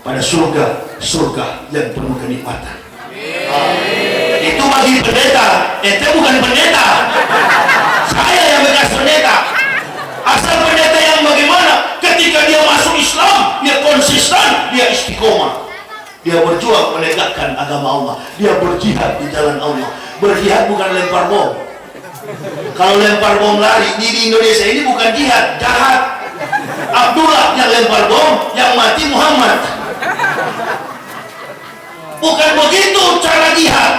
pada surga yang penuh kenikmatan. Itu bagi pendeta. Ente bukan pendeta, saya yang bekas pendeta. Asal pendeta yang bagaimana? Ketika dia masuk Islam, dia konsisten, dia istiqomah, dia berjuang menegakkan agama Allah, dia berjihad di jalan Allah. Berjihad bukan lempar bom. Kalau lempar bom lari di Indonesia ini bukan jihad, jahat. Abdullah yang lempar bom, yang mati Muhammad. Bukan begitu cara jihad.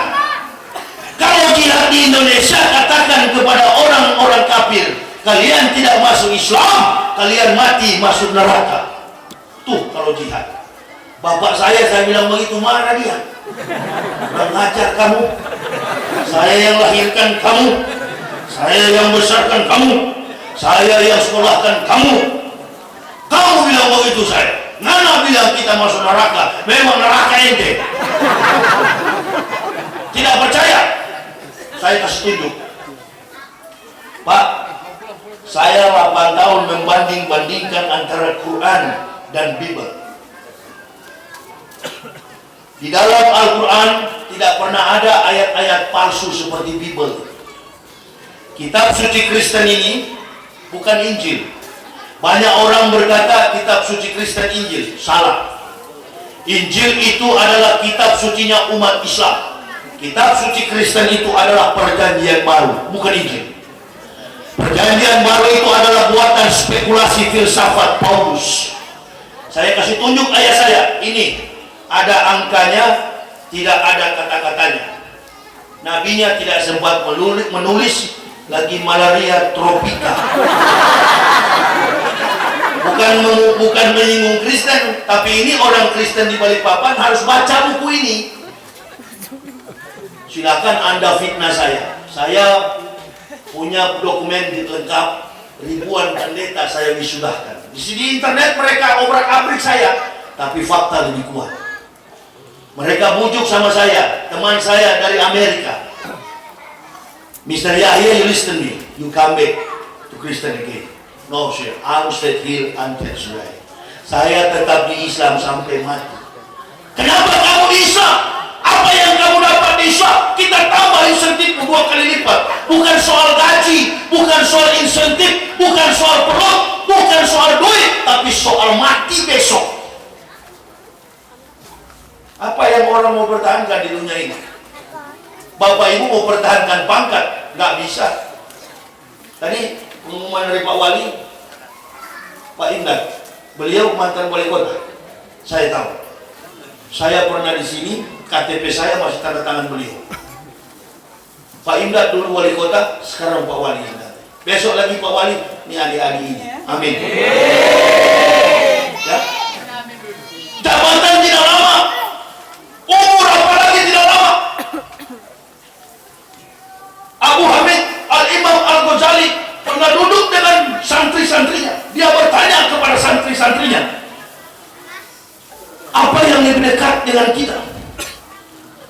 Kalau jihad di Indonesia, katakan kepada orang-orang kafir, kalian tidak masuk Islam, kalian mati masuk neraka. Tuh kalau jihad. Bapak saya bilang begitu, marah dia. Kurang ajar kamu. Saya yang lahirkan kamu, saya yang besarkan kamu, saya yang sekolahkan kamu. Kamu bilang begitu saya. Nana bilang kita masuk neraka. Memang neraka ente. Tidak percaya? Saya kasih tunjuk. Pak, saya 8 tahun membanding-bandingkan antara Quran dan Bible. Di dalam Al-Quran tidak pernah ada ayat-ayat palsu seperti Bible. Kitab suci Kristen ini bukan Injil. Banyak orang berkata kitab suci Kristen Injil. Salah. Injil itu adalah kitab sucinya umat Islam. Kitab suci Kristen itu adalah perjanjian baru, bukan Injil. Perjanjian baru itu adalah buatan spekulasi filsafat Paulus. Saya kasih tunjuk ayat saya. Ini ada angkanya, tidak ada kata-katanya. Nabinya tidak sempat menulis lagi malaria tropika. Bukan menyinggung Kristen, tapi ini orang Kristen di Balikpapan harus baca buku ini. Silakan Anda fitnah saya. Saya punya dokumen lengkap, ribuan pendeta saya wisudahkan. Di internet mereka obrak-abrik saya, tapi fakta lebih kuat. Mereka bujuk sama saya, teman saya dari Amerika. Mr. Yahya, you listen me. You come back to Christian again. No sir, I will stay here until die. Saya tetap di Islam sampai mati. Kenapa kamu di Islam? Apa yang kamu dapat di Islam? Kita tambah insentif 2 kali lipat. Bukan soal gaji, bukan soal insentif, bukan soal perut, bukan soal duit, tapi soal mati besok. Apa yang orang mau pertahankan di dunia ini? Bapak Ibu mau pertahankan pangkat, nggak bisa. Tadi pengumuman dari Pak Wali, Pak Imdad, beliau mantan wali kota. Saya tahu. Saya pernah di sini, KTP saya masih tanda tangan beliau. Pak Imdad dulu wali kota, sekarang Pak Wali Imdad. Besok lagi Pak Wali, ini adik-adik ini. Amin. Ya. Jabatan tidak lama, umur apalagi tidak lama. Abu Hamid Al-Imam Al-Ghazali pernah duduk dengan santri-santrinya. Dia bertanya kepada santri-santrinya, apa yang lebih dekat dengan kita?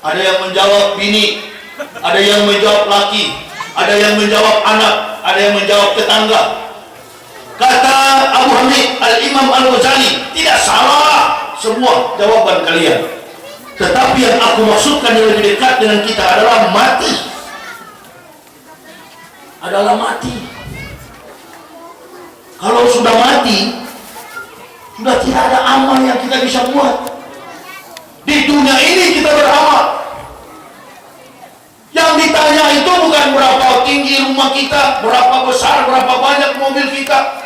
Ada yang menjawab bini, ada yang menjawab laki, ada yang menjawab anak, ada yang menjawab tetangga. Kata Abu Hamid Al-Imam Al-Ghazali, tidak salah semua jawaban kalian, tetapi yang aku maksudkan yang lebih dekat dengan kita adalah mati. Adalah mati. Kalau sudah mati, sudah tidak ada amal yang kita bisa buat. Di dunia ini kita beramal. Yang ditanya itu bukan berapa tinggi rumah kita, berapa besar, berapa banyak mobil kita.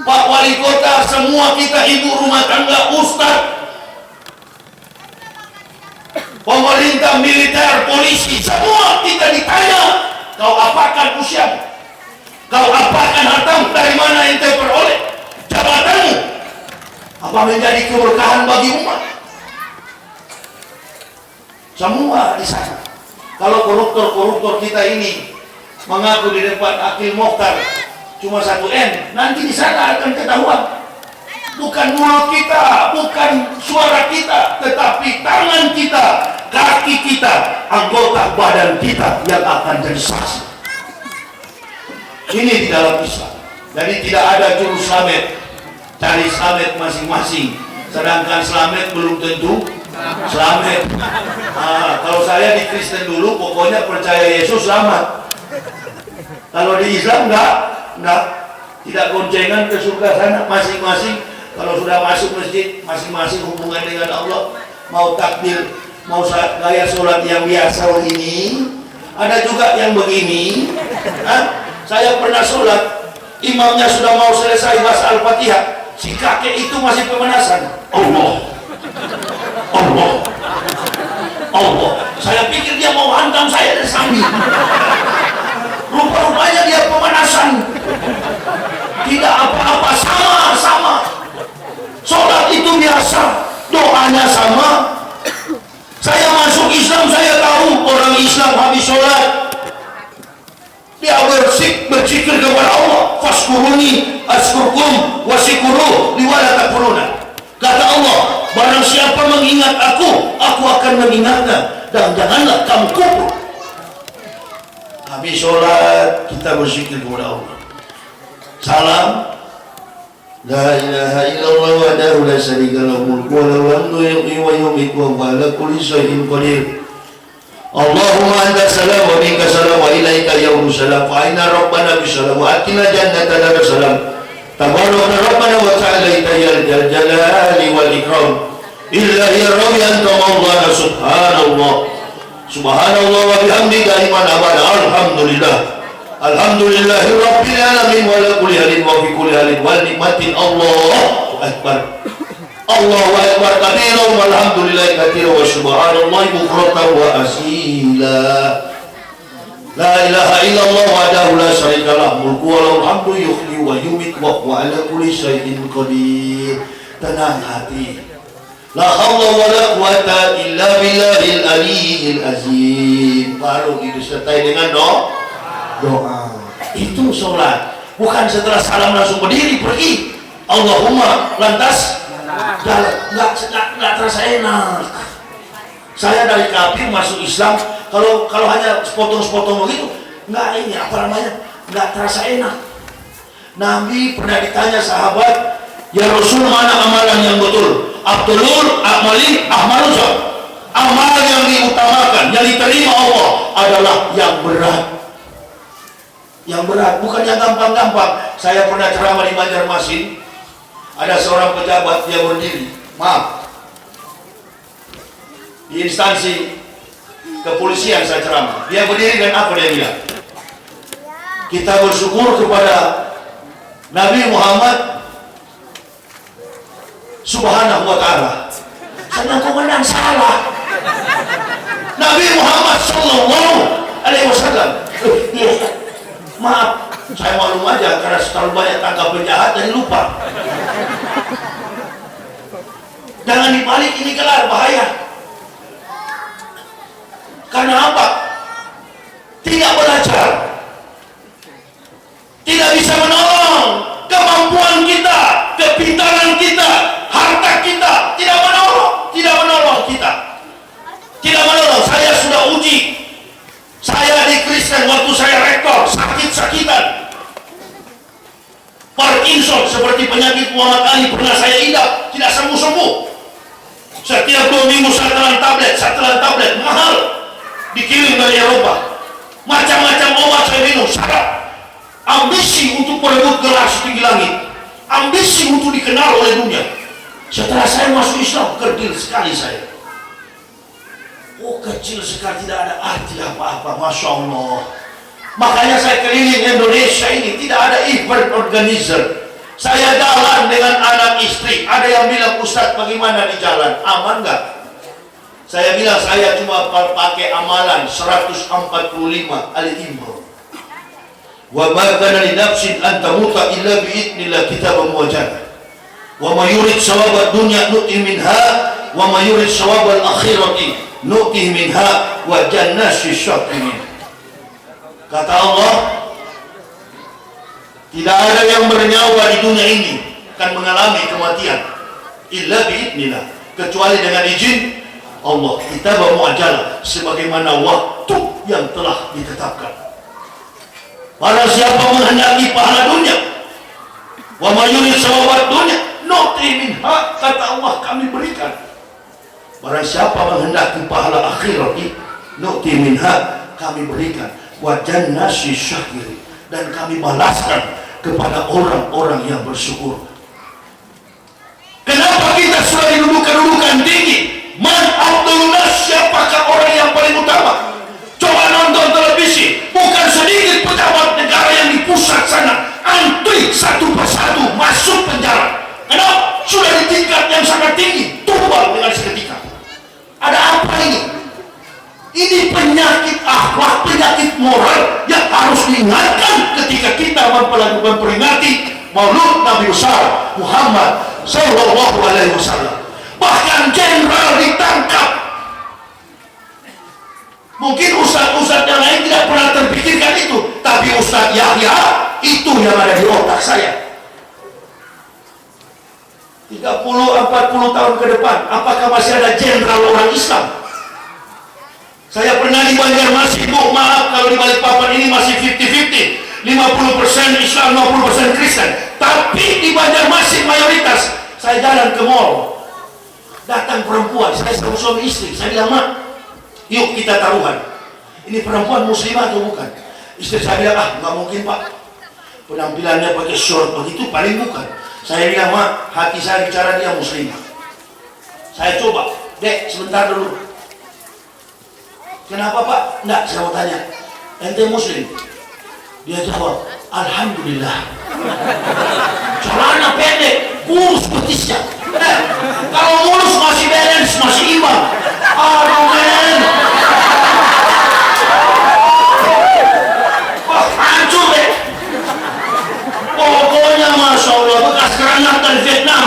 Pak Wali Kota, semua kita, ibu rumah tangga, ustaz, pemerintah, militer, polisi, semua kita ditanya, kau apakan usiamu? Kau apakan hartamu? Dari mana ente peroleh? Jabatanmu apa menjadi keberkahan bagi umat? Semua di sana. Kalau koruptor kita ini mengaku di depan Akil Mokhtar cuma 1 M, nanti di sana akan ketahuan. Bukan mulut kita, bukan suara kita, tetapi tangan kita, kaki kita, anggota badan kita yang akan jadi saksi. Ini di dalam Islam. Jadi tidak ada juru slamet, cari slamet masing-masing. Sedangkan selamat belum tentu selamat. Kalau saya di Kristen dulu, pokoknya percaya Yesus selamat. Kalau di Islam enggak, tidak goncengan ke surga sana masing-masing. Kalau sudah masuk masjid, masing-masing hubungan dengan Allah. Mau takbir, mau gaya sholat yang biasa begini, ada juga yang begini. Saya pernah sholat, imamnya sudah mau selesai baca Al-Fatihah, si kakek itu masih pemanasan. Allah. Saya pikir dia mau hantam saya dari samping. Rupa-rupanya dia pemanasan. Tidak apa-apa, sama. Sholat itu biasa, doanya sama. Saya masuk Islam, saya tahu orang Islam habis sholat dia berzikir kepada Allah. Fashkuruni askurkum wasyukuru liwala takfuruna. Kata Allah, barang siapa mengingat aku akan mengingatnya, dan janganlah kamu kufur. Habis sholat kita berzikir kepada Allah. Salam. La ilaha illallah wahdahu la syarika lahu mulku wa lahu hamdu yuhyi wa yumiitu wa huwa ala kulli syai'in qadir. Allahumma anta salam wa minka salam wa ilaika yaumu salam wa aina rabbana bisalam wa atina jannata dar salam. Tabaraka rabbana wa ta'ala ya jalali wal ikram. Illahi rabbi anta maulana subhanallah wa bihamdika iman abada. Alhamdulillahi rabbil alamin wa la kulli halin wa fi kulli halin wal nikmatin. Allahu akbar. Allahu akbar kabiran walhamdulillahi katsiran wa subhanallahi bukratan wa asila. La ilaha illallah wahdahu la syarika lahu mulku wa lahul hamdu yuhyi wa yumiitu wa huwa ala kulli syai'in qadir. Tenang hati. La haula wa la quwata illa billahil aliyyil azim. Baru disertai dengan doa. Itu sholat. Bukan setelah salam langsung berdiri pergi Allahumma lantas nggak terasa enak. Saya dari kafir masuk Islam, kalau hanya sepotong-sepotong begitu nggak terasa enak. Nabi pernah ditanya sahabat, ya Rasul, mana amalan yang betul? Abdulul amali ahmalun. Amalan yang diutamakan, yang diterima Allah adalah yang berat. Yang berat, bukan yang gampang-gampang. Saya pernah ceramah di Banjarmasin, ada seorang pejabat, dia berdiri, di instansi kepolisian saya ceramah, dia berdiri dan apa dia bilang? Kita bersyukur kepada Nabi Muhammad Subhanahu wa ta'ala. Saya komandan salah. Nabi Muhammad Sallallahu Alaihi Wasallam. Maaf, saya maklum aja karena terlalu banyak tangkap penjahat dan lupa. Jangan dibalik, ini gelar bahaya. Karena apa? Tidak belajar, tidak bisa menolong. Kemampuan kita, kepintaran kita, harta kita tidak menolong kita. Tidak menolong. Saya sudah uji. Saya di Kristen waktu saya rektor, sakit-sakitan, Parkinson seperti penyakit Muhammad Ali pernah saya idap, tidak sembuh-sembuh. Setiap 2 minggu satu tablet mahal, dikirim dari Eropa. Macam-macam obat saya minum, syarat. Ambisi untuk merebut gelar setinggi langit, ambisi untuk dikenal oleh dunia. Setelah saya masuk Islam, kerdil sekali saya. Kecil sekali, tidak ada arti apa-apa, Masya Allah. Makanya saya keliling Indonesia ini, tidak ada event organizer. Saya jalan dengan anak istri. Ada yang bilang, Ustadz bagaimana di jalan? Aman nggak? Saya bilang, saya cuma pakai amalan 145 Al-Imran. Wa ma kana li nafsin an tamuta illa bi idznillah kitaban muwajjah. Wa ma yurid shawabad dunya nu'ti minha wa ma yurid shawabal akhirati nu'ti minha wa jannati syakirin. Kata Allah, tidak ada yang bernyawa di dunia ini akan mengalami kematian illa biidznillah, kecuali dengan izin Allah. Kita muajjalah, sebagaimana waktu yang telah ditetapkan. Para siapa menghendaki pahala dunia, wa mayurid sawabat dunia, Nu'ti minha, kata Allah, kami berikan. Barang siapa menghendaki pahala akhirati, nu'ti minha, kami berikan. Wa jannati syakiri, dan kami balaskan kepada orang-orang yang bersyukur. Kenapa kita sudah didudukan tinggi? Man afdalun nas, siapakah orang yang paling utama? Coba nonton televisi, bukan sedikit pejabat negara yang di pusat sana antri satu persatu masuk penjara. Kenapa? Sudah di tingkat yang sangat tinggi, tumbal dengan seketika. Ada apa ini? Ini penyakit akhlak, penyakit moral yang harus diingatkan ketika kita memperingati Maulud Nabi besar Muhammad Sallallahu Alaihi Wasallam. Bahkan jenderal ditangkap. Mungkin ustaz-ustaz yang lain tidak pernah terpikirkan itu, tapi Ustaz Yahya itu yang ada di otak saya. 30-40 tahun ke depan, apakah masih ada jenderal orang Islam? Saya pernah di Banjarmasin, Bu, maaf kalau di Balikpapan ini masih 50-50, 50% Islam, 50% Kristen. Tapi di Banjarmasin mayoritas. Saya jalan ke mall, datang perempuan, saya sama suami istri, saya bilang, Mak, yuk kita taruhan, ini perempuan muslimah atau bukan? Istri saya bilang, nggak mungkin Pak, penampilannya pakai short begitu, paling bukan. Saya bilang, Mak, hati saya bicara dia muslimah. Saya coba, Dek, sebentar dulu. Kenapa Pak? Enggak, saya mau tanya, ente muslim? Dia jawab, Alhamdulillah. Celana pendek, kurus betisnya. Kalau mulus masih balance, masih imbang. Aduh men, wah hancur deh. Pokoknya Masya Allah, bekas granat dari Vietnam.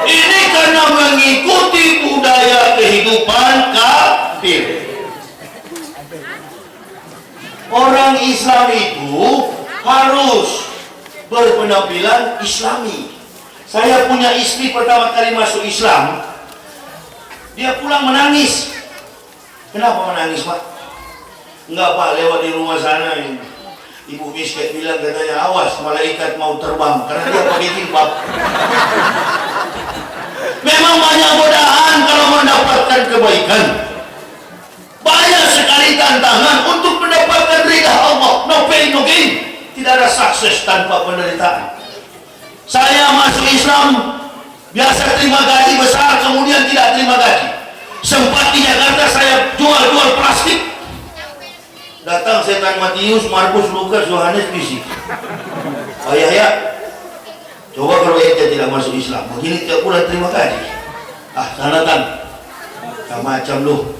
Ini karena mengikuti budaya kehidupan kafir. Orang Islam itu harus berpenampilan Islami. Saya punya istri pertama kali masuk Islam, dia pulang menangis. Kenapa menangis, Pak? Enggak Pak, lewat di rumah sana Ibu Misket bilang, katanya, awas malaikat mau terbang, karena dia pakai jilbab. Memang banyak godaan kalau mendapatkan kebaikan. Banyak sekali tantangan untuk mendapatkan ridha Allah. No pain, no gain. Tidak ada sukses tanpa penderitaan. Saya masuk Islam, biasa terima gaji besar, kemudian tidak terima gaji. Sempat di Jakarta saya jual plastik. Datang setan Matius, Markus, Lukas, Yohanes, fisik. Ayah ya, coba kalau ente tidak masuk Islam, begini tiap bulan terima gaji. Sana tan, macam lu.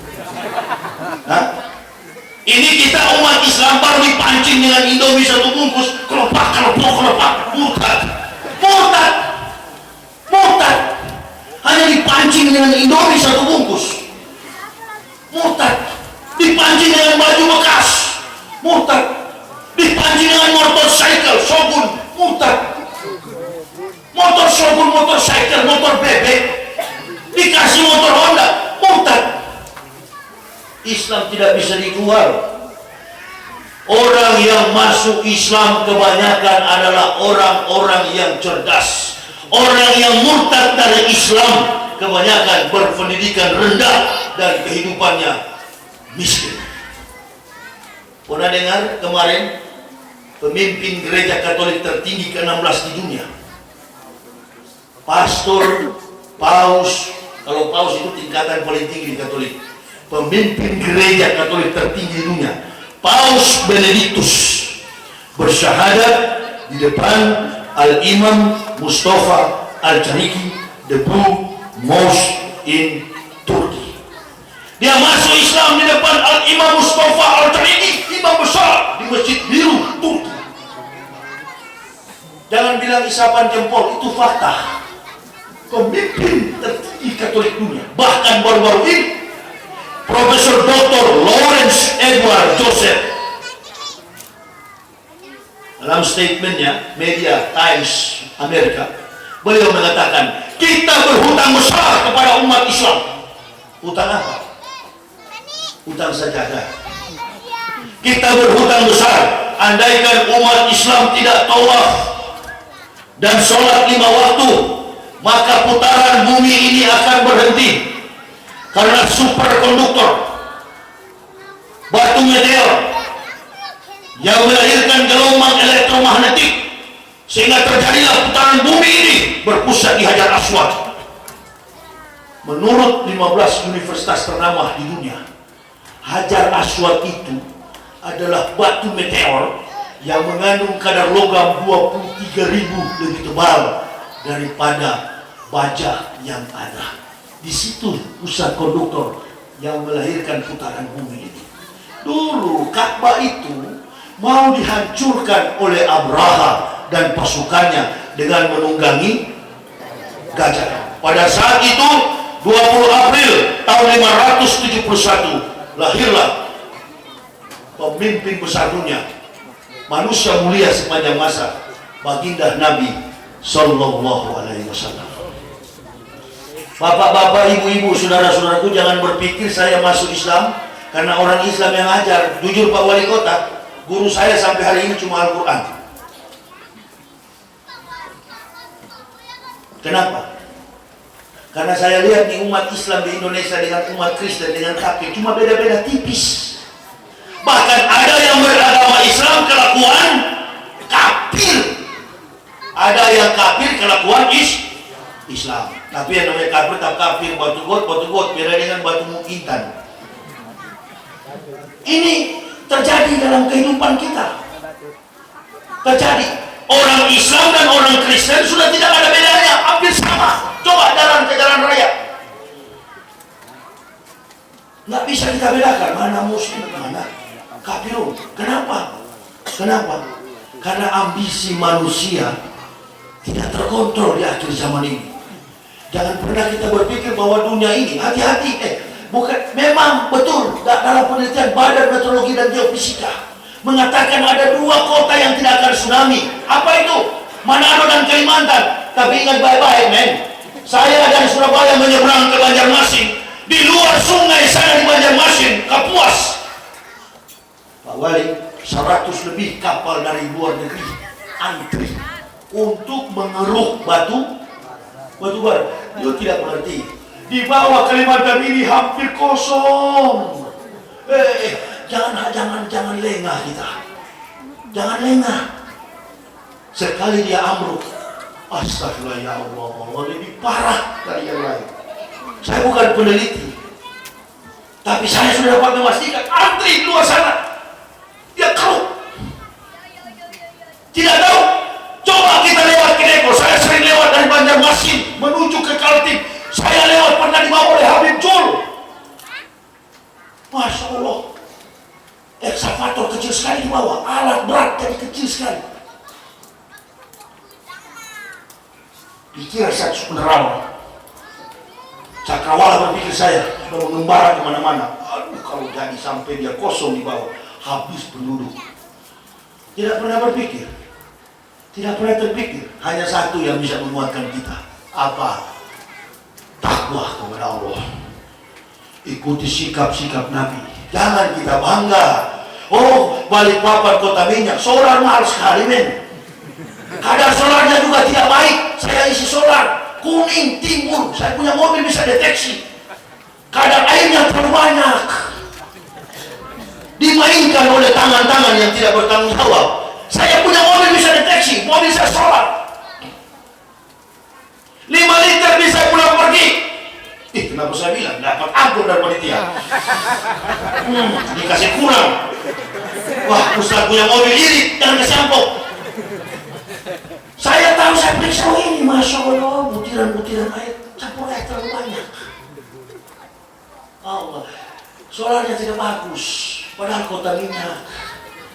Ini kita umat Islam baru dipancing dengan Indomie satu bungkus, kelopak, murtad. Hanya dipancing dengan Indomie satu bungkus, murtad. Dipancing dengan baju bekas, murtad. Dipancing dengan motorcycle Shogun, murtad. Motor Shogun, motorcycle, motor bebek, dikasih motor Honda, murtad. Islam tidak bisa dijual. Orang yang masuk Islam kebanyakan adalah orang-orang yang cerdas. Orang yang murtad dari Islam kebanyakan berpendidikan rendah dan kehidupannya miskin. Pernah dengar kemarin pemimpin gereja Katolik tertinggi ke-16 di dunia, pastor, paus, kalau paus itu tingkatan paling tinggi di Katolik, pemimpin gereja Katolik tertinggi di dunia, Paus Benedictus, bersyahadat di depan Al-Imam Mustafa Al-Jariki, the Blue Mosque in Turki. Dia masuk Islam di depan Al-Imam Mustafa Al-Jariki, imam besar di Masjid Biru, Turki. Jangan bilang isapan jempol, itu fakta. Pemimpin tertinggi Katolik dunia. Bahkan baru-baru ini Profesor Dr. Lawrence Edward Joseph dalam statementnya media Times Amerika, beliau mengatakan kita berhutang besar kepada umat Islam. Hutang apa? Hutang sajadah. Kita berhutang besar andaikan umat Islam tidak tawaf dan sholat 5 waktu, maka putaran bumi ini akan berhenti. Karena superkonduktor, batu meteor yang melahirkan gelombang elektromagnetik, sehingga terjadilah putaran bumi ini berpusat di Hajar Aswad. Menurut 15 universitas ternama di dunia, Hajar Aswad itu adalah batu meteor yang mengandung kadar logam 23.000 lebih tebal daripada baja yang ada. Di situ pusat konduktor yang melahirkan putaran bumi ini. Dulu Ka'bah itu mau dihancurkan oleh Abraha dan pasukannya dengan menunggangi gajah. Pada saat itu 20 April tahun 571 lahirlah pemimpin besar dunia, manusia mulia sepanjang masa, baginda Nabi Sallallahu Alaihi Wasallam. Bapak-bapak, ibu-ibu, saudara-saudaraku, jangan berpikir saya masuk Islam karena orang Islam yang ajar. Jujur Pak Wali Kota, guru saya sampai hari ini cuma Al-Quran. Kenapa? Karena saya lihat di umat Islam di Indonesia dengan umat Kristen dengan kafir cuma beda-beda tipis. Bahkan ada yang beragama Islam kelakuan kafir, ada yang kafir kelakuan Islam. Tapi yang namanya kafir tetap kafir, batu got, beda dengan batu mukitan. Ini terjadi dalam kehidupan kita. Terjadi. Orang Islam dan orang Kristen sudah tidak ada bedanya, hampir sama. Coba jalan ke jalan raya, nggak bisa kita bedakan mana muslim, mana kafirun. Kenapa? Karena ambisi manusia tidak terkontrol di akhir zaman ini. Jangan pernah kita berpikir bahwa dunia ini, hati-hati, bukan, memang betul dalam penelitian Badan Meteorologi dan Geofisika mengatakan ada 2 kota yang tidak akan tsunami. Apa itu? Manado dan Kalimantan. Tapi ingat baik-baik, men, saya dari Surabaya menyeberang ke Banjarmasin, di luar sungai sana di Banjarmasin, Kapuas, Pak Wali, 100 lebih kapal dari luar negeri antri untuk mengeruk batu bara. Dia tidak mengerti. Di bawah Kalimantan ini hampir kosong. Jangan lengah kita. Jangan lengah. Sekali dia ambruk, astagfirullah ya Allah, lebih parah dari yang lain. Saya bukan peneliti, tapi saya sudah dapat memastikan antri di luar sana. Dia keruk. Tidak tahu. Coba kita lewat ke Depok. Saya sering lewat dari Banjarmasin menuju ke Kaltim. Saya lewat pernah dibawa oleh Habib Jul. Masya Allah, eksavator kecil sekali dibawa, alat berat jadi kecil sekali. Pikir saya menerawang. Cakrawala berpikir saya sudah mengembara kemana-mana. Aduh, kalau jadi sampai dia kosong di bawah, habis penduduk. Tidak pernah berpikir, tidak pernah terpikir. Hanya satu yang bisa menguatkan kita. Apa? Takwa kepada Allah. Ikuti sikap-sikap Nabi. Jangan kita bangga. Oh, Balikpapan kota minyak, solar mahal sekali, men. Kadar solarnya juga tidak baik. Saya isi solar kuning timur, saya punya mobil bisa deteksi. Kadar airnya terlalu banyak, dimainkan oleh tangan-tangan yang tidak bertanggung jawab. Saya punya mobil bisa deteksi, mobil saya solar 5 liter bisa pulang pergi. Kenapa saya bilang dapat ampun dari panitia? Dikasih kurang. Wah, Ustaz punya mobil iri, jangan kasih ampun. Saya tahu, saya periksa ini, Masya Allah, butiran-butiran air, campur air terlalu banyak. Allah, solarnya tidak bagus, padahal kota minyak.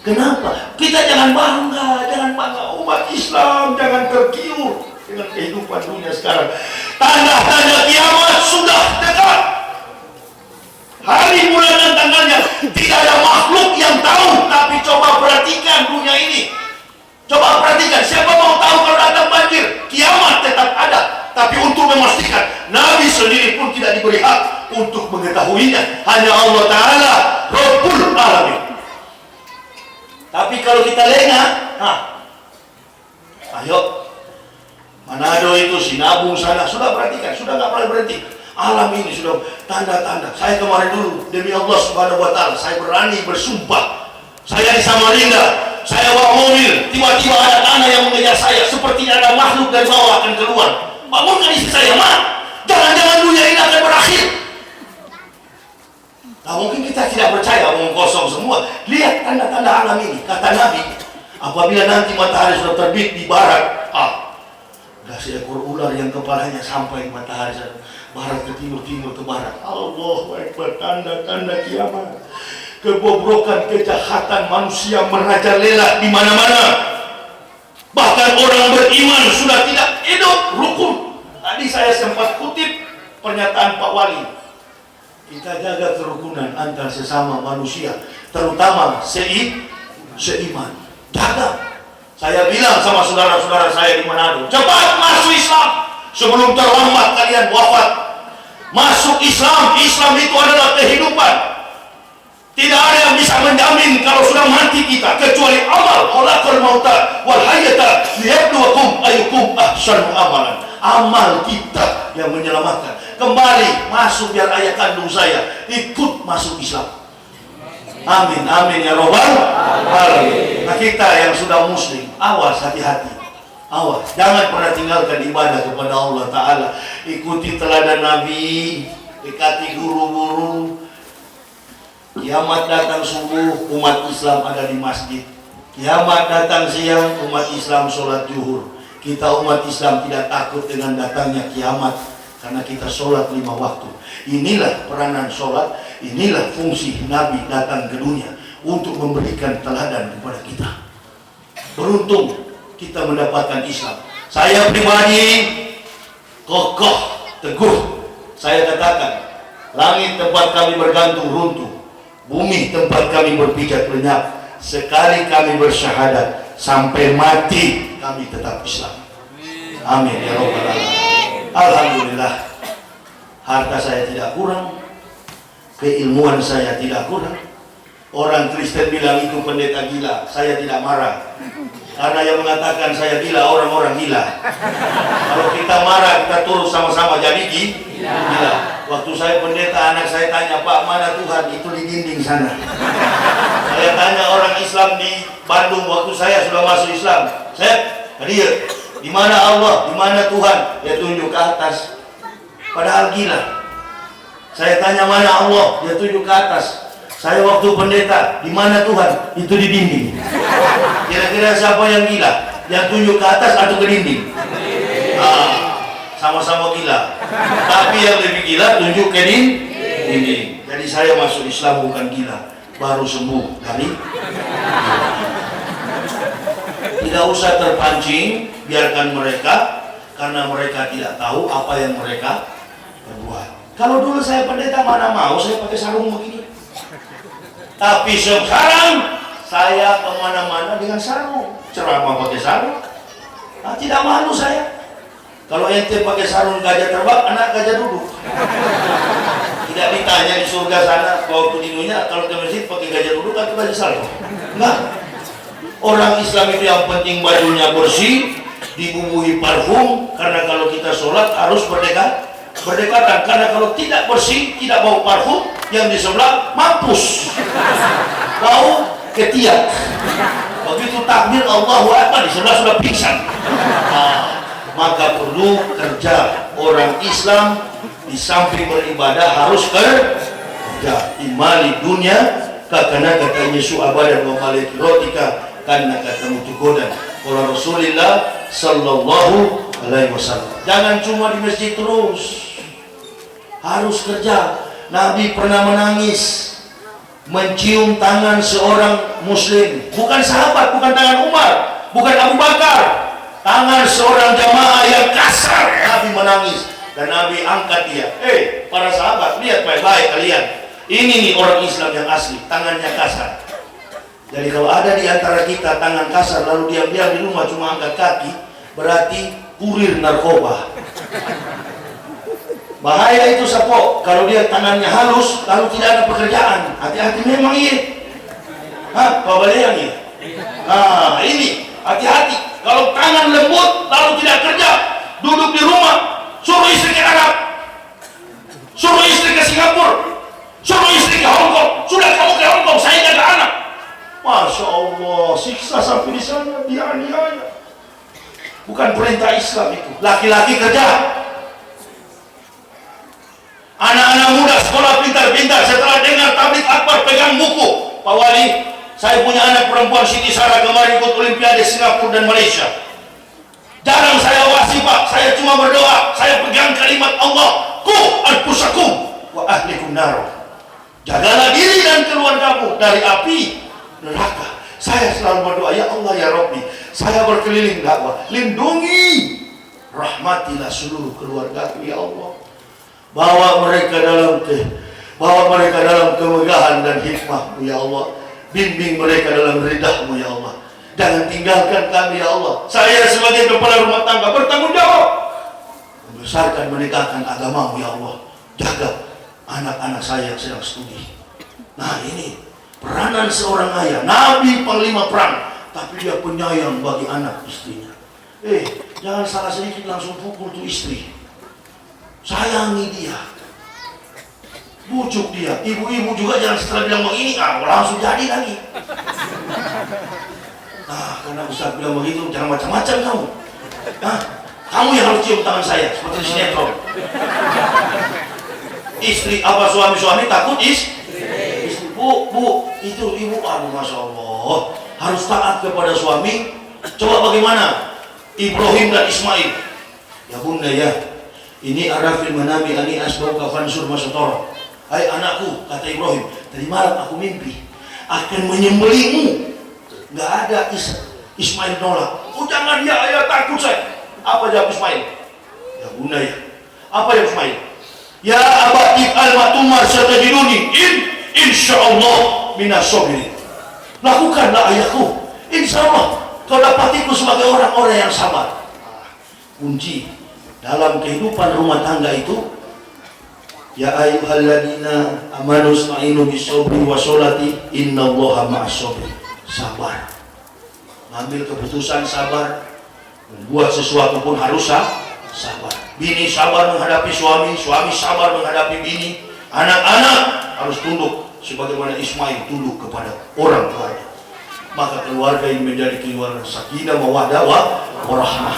Kenapa? Kita jangan bangga umat Islam, jangan tergiur dengan kehidupan dunia sekarang. Tanda-tanda kiamat sudah dekat. Hari, bulan, dan tanggalnya tidak ada makhluk yang tahu. Tapi coba perhatikan dunia ini. Coba perhatikan, siapa mau tahu kalau datang banjir? Kiamat tetap ada. Tapi untuk memastikan, Nabi sendiri pun tidak diberi hak untuk mengetahuinya. Hanya Allah Ta'ala, Rabbul Alamin. Tapi kalau kita lengah, ayo, Manado itu, Sinabung sana, sudah perhatikan, sudah nggak pernah berhenti. Alam ini sudah tanda-tanda. Saya kemarin dulu, demi Allah Subhanahu wa Ta'ala, saya berani bersumpah. Saya di Samarinda, saya bawa mobil, tiba-tiba ada tanah yang mengejar saya, seperti ada makhluk dari bawah akan keluar. Bangunkan istri saya, Ma, jangan-jangan dunia ini akan berakhir. Nah, mungkin kita tidak percaya, omong kosong semua. Lihat tanda-tanda alam ini. Kata Nabi, apabila nanti matahari sudah terbit di barat, ada seekor ular yang kepalanya sampai matahari barat ke timur, timur ke barat. Allahu Akbar, tanda-tanda kiamat. Kebobrokan, kejahatan manusia merajalela di mana-mana. Bahkan orang beriman sudah tidak hidup rukun. Tadi saya sempat kutip pernyataan Pak Wali. Kita jaga kerukunan antar sesama manusia, terutama seiman. Jaga. Saya bilang sama saudara-saudara saya di Manado, cepat masuk Islam sebelum terlambat kalian wafat. Masuk Islam. Islam itu adalah kehidupan. Tidak ada yang bisa menjamin kalau sudah mati kita kecuali amal. Khalaqal mauta wal hayata liyabluwakum ayyukum ahsanu amalan. Amal kita yang menyelamatkan. Kembali masuk biar ayah kandung saya ikut masuk Islam. Amin, amin ya robbal alamin. Nah, kita yang sudah muslim, awas, hati-hati. Awas, jangan pernah tinggalkan ibadah kepada Allah Ta'ala. Ikuti teladan Nabi, dekati guru-guru. Kiamat datang subuh, umat Islam ada di masjid. Kiamat datang siang, umat Islam sholat zuhur. Kita umat Islam tidak takut dengan datangnya kiamat, karena kita sholat 5 waktu. Inilah peranan sholat, inilah fungsi Nabi datang ke dunia untuk memberikan teladan kepada kita. Beruntung kita mendapatkan Islam. Saya pribadi kokoh, teguh. Saya katakan, langit tempat kami bergantung runtuh, bumi tempat kami berpijak lenyap. Sekali kami bersyahadat, sampai mati kami tetap Islam. Amin ya Rabbal alamin. Alhamdulillah, harta saya tidak kurang, keilmuan saya tidak kurang. Orang Kristen bilang itu pendeta gila, saya tidak marah. Karena yang mengatakan saya gila, orang-orang gila. Kalau kita marah, kita turut sama-sama jadi gila. Waktu saya pendeta, anak saya tanya, Pak, mana Tuhan? Itu di dinding sana. Saya tanya orang Islam di Bandung, waktu saya sudah masuk Islam. Saya, hadir, di mana Allah? Di mana Tuhan? Dia tunjuk ke atas. Padahal gila. Saya tanya mana Allah? Dia tunjuk ke atas. Saya waktu pendeta, di mana Tuhan? Itu di dinding. Kira-kira siapa yang gila? Yang tunjuk ke atas atau ke dinding? Sama-sama gila. Tapi yang lebih gila tunjuk ke dinding. Jadi saya masuk Islam bukan gila, baru sembuh dari. Tidak usah terpancing, biarkan mereka, karena mereka tidak tahu apa yang mereka berbuat. Kalau dulu saya pendeta, mana mau saya pakai sarung begini. Tapi sekarang saya kemana-mana dengan sarung, ceramah pakai sarung. Tidak malu saya. Kalau ente pakai sarung gajah terbang, anak gajah duduk. Tidak ditanya di surga sana, waktu di dunia, kalau ke masjid pakai gajah duduk atau gajah sarung. Enggak. Orang Islam itu yang penting bajunya bersih, dibubuhi parfum, karena kalau kita sholat harus berdekatan. Karena kalau tidak bersih, tidak bau parfum, yang di sebelah mampus, bau ketiak. Begitu takbir Allahu Akbar, di sebelah sudah pingsan. Maka perlu kerja. Orang Islam di samping beribadah harus kerja. Imali dunia kakana kata Yesus abadan wa maliki rotika karena kata mutukodan. Kalau Rasulullah sallallahu alaihi wasallam, jangan cuma di masjid terus, harus kerja. Nabi pernah menangis mencium tangan seorang muslim, bukan sahabat, bukan tangan Umar, bukan Abu Bakar, tangan seorang jamaah yang kasar. Nabi menangis dan Nabi angkat dia. Para sahabat, lihat baik-baik kalian, ini nih orang Islam yang asli, tangannya kasar. Jadi kalau ada di antara kita tangan kasar lalu diam-diam di rumah cuma angkat kaki, berarti kurir narkoba. Bahaya itu Sapo. Kalau dia tangannya halus lalu tidak ada pekerjaan, hati-hati memang iya. Kau bayang ya? Nah ini hati-hati. Kalau tangan lembut lalu tidak kerja, duduk di rumah, suruh istri ke Arab, suruh istri ke Singapura, suruh istri ke Hongkong. Sudah kamu ke Hongkong, saya jaga anak. Masya Allah, siksa sampai di sana, dianiaya. Bukan perintah Islam itu. Laki-laki kerja. Anak-anak muda sekolah pintar-pintar. Setelah dengar tabligh akbar pegang buku. Pak Wali, saya punya anak perempuan Siti Sarah kemarin ikut Olimpiade Singapura dan Malaysia. Jarang saya wasi Pak, saya cuma berdoa. Saya pegang kalimat Allah, ku anfusakum wa ahlikum nar. Jagalah diri dan keluargamu dari api neraka. Saya selalu berdoa, ya Allah ya Rabbi, saya berkeliling dakwah, lindungi, rahmatilah seluruh keluargaku ya Allah. Bawa mereka dalam kemegahan dan hikmah-Mu ya Allah. Bimbing mereka dalam ridha-Mu ya Allah. Jangan tinggalkan kami ya Allah. Saya sebagai kepala rumah tangga bertanggung jawab membesarkan menegakkan agama-Mu ya Allah. Jaga anak-anak saya yang sedang studi. Nah ini peranan seorang ayah. Nabi panglima perang, tapi dia penyayang bagi anak istrinya. Jangan salah sedikit langsung pukul tuh istri. Sayangi dia, bujuk dia. Ibu-ibu juga jangan setelah bilang begini, langsung jadi lagi. Karena Ustaz bilang begitu, jangan macam-macam kamu. Kamu yang harus cium tangan saya, seperti sinetron. Istri apa suami takut istri. Bu, itu ibu, Masya Allah, harus taat kepada suami. Coba bagaimana Ibrahim dan Ismail? Ya bunda ya, ini arafil manami ani asbauka fansur masatara. Hai anakku, kata Ibrahim, tadi malam aku mimpi akan menyembelihmu. Nggak ada Ismail nolak. Jangan ya, ayah takut saya. Apa jawab Ismail? Ya bunda ya. Apa jawab Ismail? Ya abati al-matumar satajiduni insyaallah minas sabirin. Lakukanlah ayahku, insyaallah kau dapatiku sebagai orang-orang yang sabar. Kunci dalam kehidupan rumah tangga itu, ya ayyuhalladzina amanu ista'inu bis-sabri was-sholati innallaha ma'as-sabrin. Sabar, ngambil keputusan sabar, membuat sesuatu pun harus sabar. Bini sabar menghadapi suami, suami sabar menghadapi bini, anak-anak harus tunduk sebagaimana Ismail tunduk kepada orang tuanya. Maka keluarga ini menjadi keluarga sakinah mawaddah warahmah.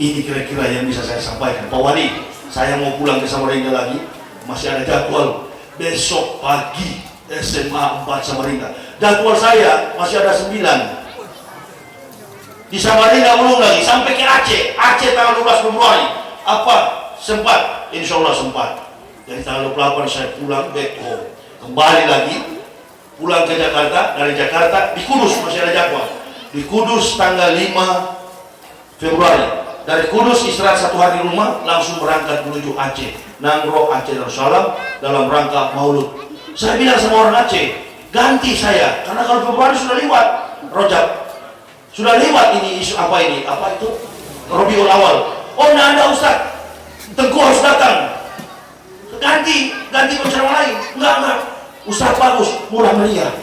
Ini kira-kira yang bisa saya sampaikan. Pak Wali, saya mau pulang ke Samarinda lagi, masih ada jadwal besok pagi SMA 4 Samarinda. Jadwal saya masih ada 9 di Samarinda, belum lagi sampai ke Aceh tanggal 12 Februari. Apa sempat? Insya Allah sempat. Jadi tanggal 28 saya pulang back home, kembali lagi pulang ke Jakarta. Dari Jakarta di Kudus masih ada jadwal, di Kudus tanggal 5 Februari. Dari Kudus istirahat 1 hari di rumah, langsung berangkat menuju Aceh, Nanggro, Aceh Darussalam dalam rangka Maulud. Saya bilang sama orang Aceh, ganti saya, karena kalau Februari sudah lewat, Rojab sudah lewat, ini isu apa ini? Apa itu? Rabiul Awal. Oh, nggak ada Ustaz, Tengku harus datang. Ganti penceramah lain. Enggak. Ustaz bagus, murah meriah.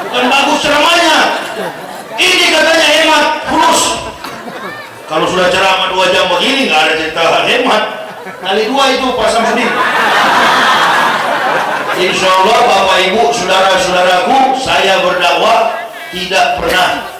Bukan bagus ceramahnya. Ini katanya hemat, fulus. Kalau sudah ceramah 2 jam begini, nggak ada cerita hemat. Kali 2 itu pasang sendiri. Insya Allah Bapak Ibu, saudara-saudaraku, saya berdakwah tidak pernah